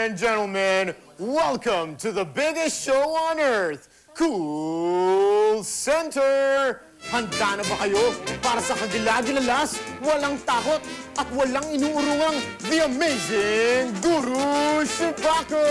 and gentlemen, welcome to the biggest show on earth, Cool Center! Handa na ba kayo para sa kagila-gilalas, walang takot, at walang inuurungang The Amazing Guru Chewbacca?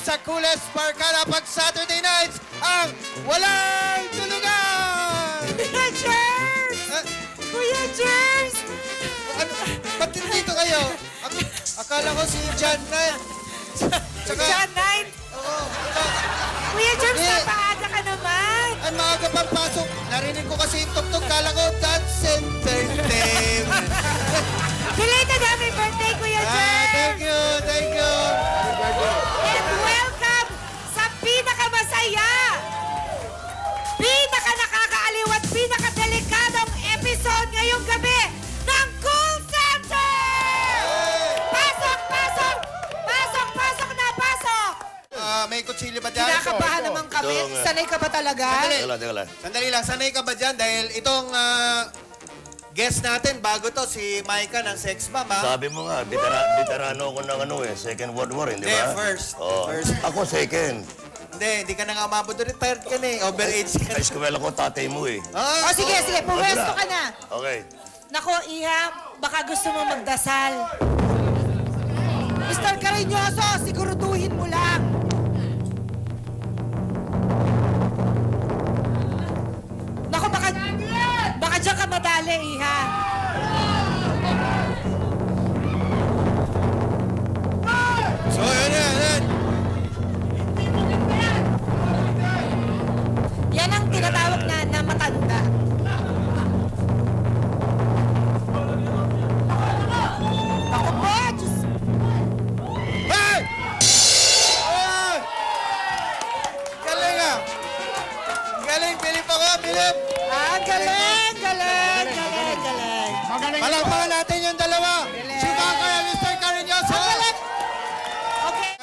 Sa coolest barkada pag Saturday nights, ang Walang Tulugan! Kuya Jerz! Kuya Jerz! Ba't dito kayo? Akala ko si John Knight. John Knight? Oo. Kuya Jerz, napaaga ka naman. Ang maaga pang pasok. Narinig ko kasi yung tugtog. Kala ko, that's entertainment. Belated happy birthday, Kuya Jerz! Thank you, thank you. And welcome sa pinakamasaya, pinaka-nakakaaliw at pinaka-delikadong episode ngayong gabi ng Cool Center! Pasok, pasok! Pasok, pasok na, pasok! May kutsilyo ba dyan? Kinakabahan naman kami. Sanay ka ba talaga? Sandali lang. Sanay ka ba dyan? Dahil itong guest natin, bago to, si Micah ng Sex Bomb, ha? Sabi mo nga, veterano ko ng Second World War, hindi ba? First. Oo. First. Ako, second. Hindi ka na nga umabot. Retired ka na eh. Overage ka na. Ay, eskwela ko, tatay mo eh. O sige, sige. Puwesto ka na. Okay. Nako, Iha, baka gusto mo magdasal. Mr. Cariñoso, siguraduhin mo lang. Nako, baka dyan ka madali, Iha. So, yun. Yan ang tinatawag na matanda. Ako po, Diyos. Hey! Oh! Galing ah! Galing, Philip ako, Philip! Galing. Palakpakan natin yung dalawa! Chewbacca and Mr. Cariñoso! Okay.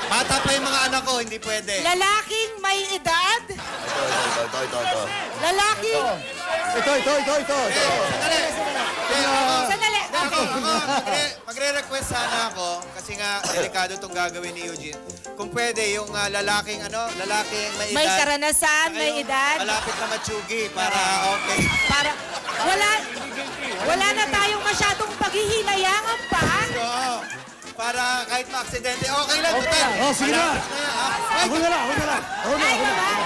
Bata pa yung mga anak ko, hindi pwede. Lalaking may edad. Ito. Lalaking... Sandali. Okay. Magre-request sana ako, kasi nga delikado itong gagawin ni Eugene. Kung pwede, yung lalaking may edad. May karanasan, may edad. Malapit na matsugi para okay. Para... Wala na tayong masyadong paghihilayangan pa. Oo. Para kahit ma-aksidente, okay lang. Oh, sige na. Ako na lang. Ay, naman.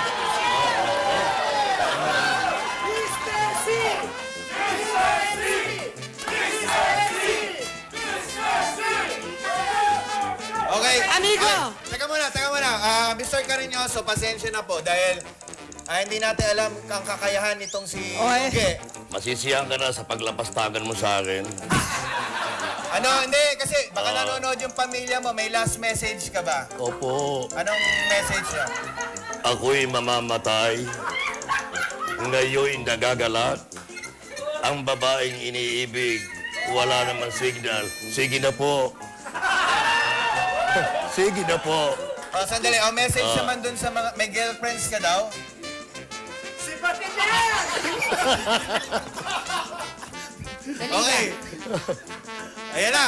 Okay. Amigo! Teka muna. Mr. Cariñoso, pasensya na po dahil hindi natin alam ang kakayahan nitong si Uge. Masisiyahan ka na sa paglapastagan mo sa akin. Hindi. Kasi baka nanonood yung pamilya mo. May last message ka ba? Opo, Anong message niya? ako'y mamamatay. Ngayon'y nagagalat. Ang babaeng iniibig, wala naman signal. Sige na po. Sige na po. Sandali. Message naman dun sa mga... May girlfriends ka daw? Okay. Ayan na.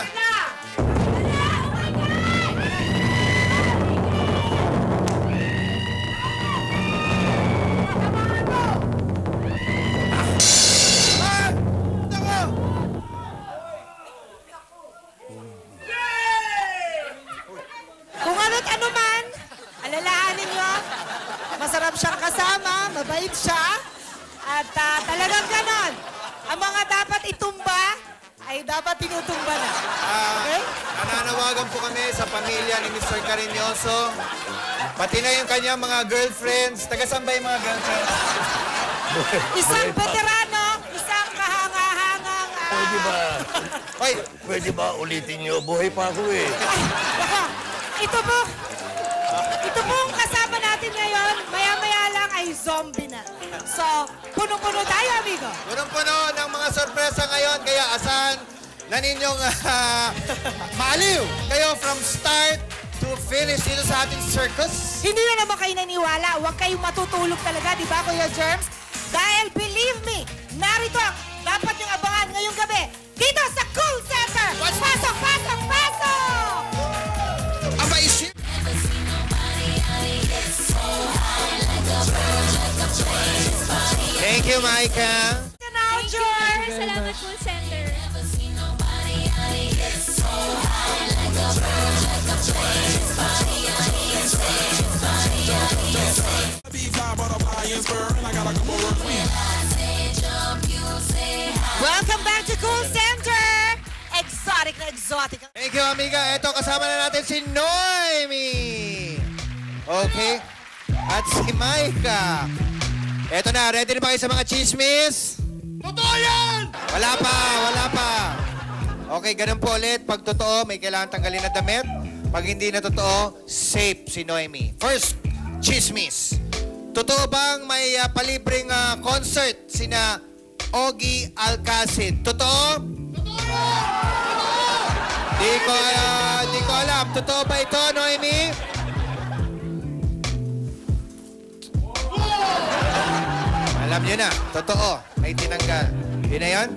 mabait siya. At talagang ganon. Ang mga dapat itumba, ay dapat tinutumba na. Okay? Nananawagan po kami sa pamilya ni Mr. Cariñoso. Pati na yung kanyang mga girlfriends. Taga saan ba yung mga girlfriends? Isang veterano, isang kahanga-hangang... Pwede ba? Hoy, Pwede ba ulitin niyo? Buhay pa ako eh. Ay, nako, ito pong kasama natin ngayon, maya-maya lang ay zombie na. So, punong-puno tayo, amigo. punong-puno ng mga sorpresa ngayon. Kaya asahan na ninyong maaliw kayo from start to finish dito sa ating circus. Hindi na naman kayo naniwala. Huwag kayong matutulog talaga, di ba, Kuya Germs? Dahil believe me, narito ang dapat niyong abangan ngayong gabi dito sa Cool Center. Pasok, pasok, pasok! Aba, isip! Thank you, Micah. Now, George! Salamat po, Center. Welcome back to Cool Center! Exotic na exotic. Thank you, amiga. Ito, kasama na natin si Noemi. Okay. At si Micah. Ito na, ready na ba kayo sa mga chismis? Totoo yan! Wala pa, wala pa. Okay, ganun po ulit. Pag totoo, may kailangan tanggalin na damit. Pag hindi na totoo, safe si Noemi. First, chismis. Totoo bang may palibreng concert sina Ogie Alcacid? Totoo? Totoo yan! Di ko alam. Totoo ba ito, Noemi? Alam nyo na. Totoo. May tinanggal. Yun na yun?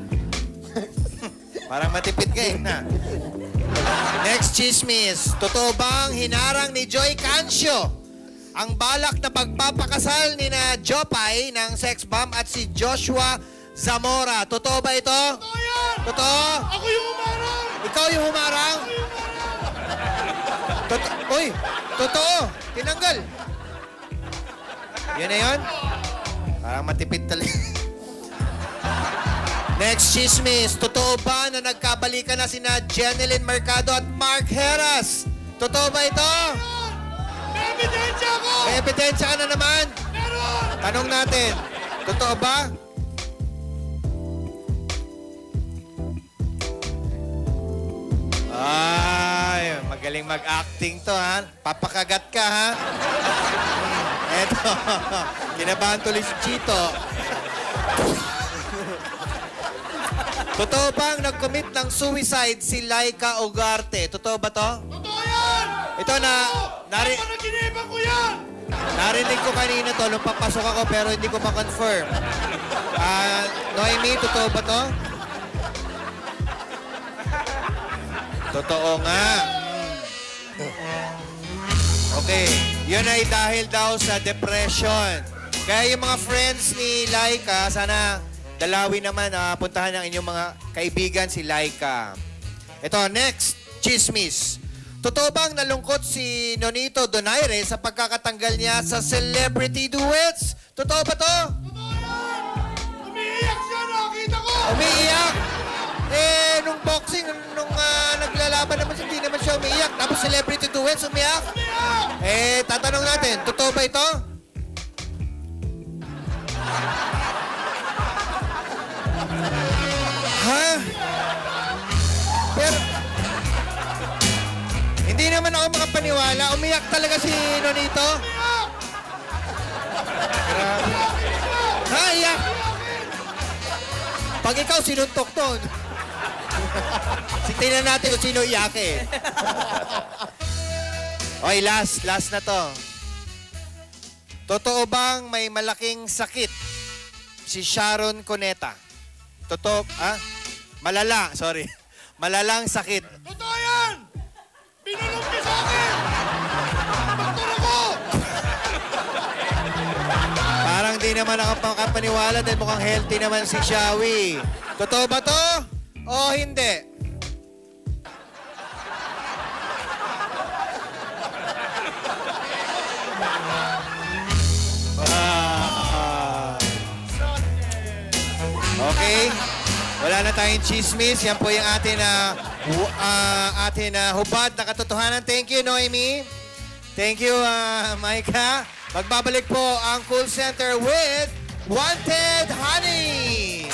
Parang matipid ka eh. Na. Next chismis. Totoo bang hinarang ni Joy Cancio ang balak na pagpapakasal ni na Jopay ng sex bomb at si Joshua Zamora? Totoo ba ito? Totoo yan! Totoo? Ako yung humarang! Ikaw yung humarang? Uy! Totoo! Tinanggal! Yan na yun? Parang matipid talaga. Next chismis. Totoo ba na nagkabalikan na sina Jeneline Mercado at Mark Heras? Totoo ba ito? May ebidensya ko! May ebidensya ka na naman? Meron! Tanong natin. Totoo ba? Ay, magaling mag-acting to, ha? Papakagat ka, ha? Eto, kinabahan tuloy si Chito. Totoo bang nag-commit ng suicide si Laika Ugarte? Totoo ba to? Totoo yan! Ito na... Panaginip ko yan! Narinig ko kanina to nung papasok ako pero hindi ko ma-confirm. Noemi, totoo ba to? Totoo nga. Okay. Yun ay dahil daw sa depression. Kaya yung mga friends ni Laika, sana dalawin naman, puntahan ng inyong mga kaibigan si Laika. Ito, next, chismis. Totoo bang nalungkot si Nonito Donaire sa pagkakatanggal niya sa Celebrity Duets? Totoo ba to? Totoo yan! Umiiyak siya, nakita ko! Umiiyak? Nung boxing, nung naglalaban naman siya, hindi naman siya umiiyak. Tapos Celebrity Duets, umiiyak? Umiiyak! Tatanong natin, totoo ba ito? Ha? Pero, hindi naman ako makapaniwala. Umiyak talaga si Nonito. Grabe. Ha, iyak? Pag ikaw sinuntok to. Tingnan natin kung sino iyak eh. Okay, last na to. Totoo bang may malaking sakit si Sharon Cuneta? Totoo, malala, sorry. Malalang sakit. Totoo yan! Binulong niya sa akin! Doktor ako! Parang di naman ako makapaniwala dahil mukhang healthy naman si Shawi. Totoo ba to? O hindi? Okay? Wala na tayong chismis. Yan po yung atin na hubad na katotohanan. Thank you, Noemi. Thank you, Micah. Magbabalik po ang Cool Center with Wanted Honey.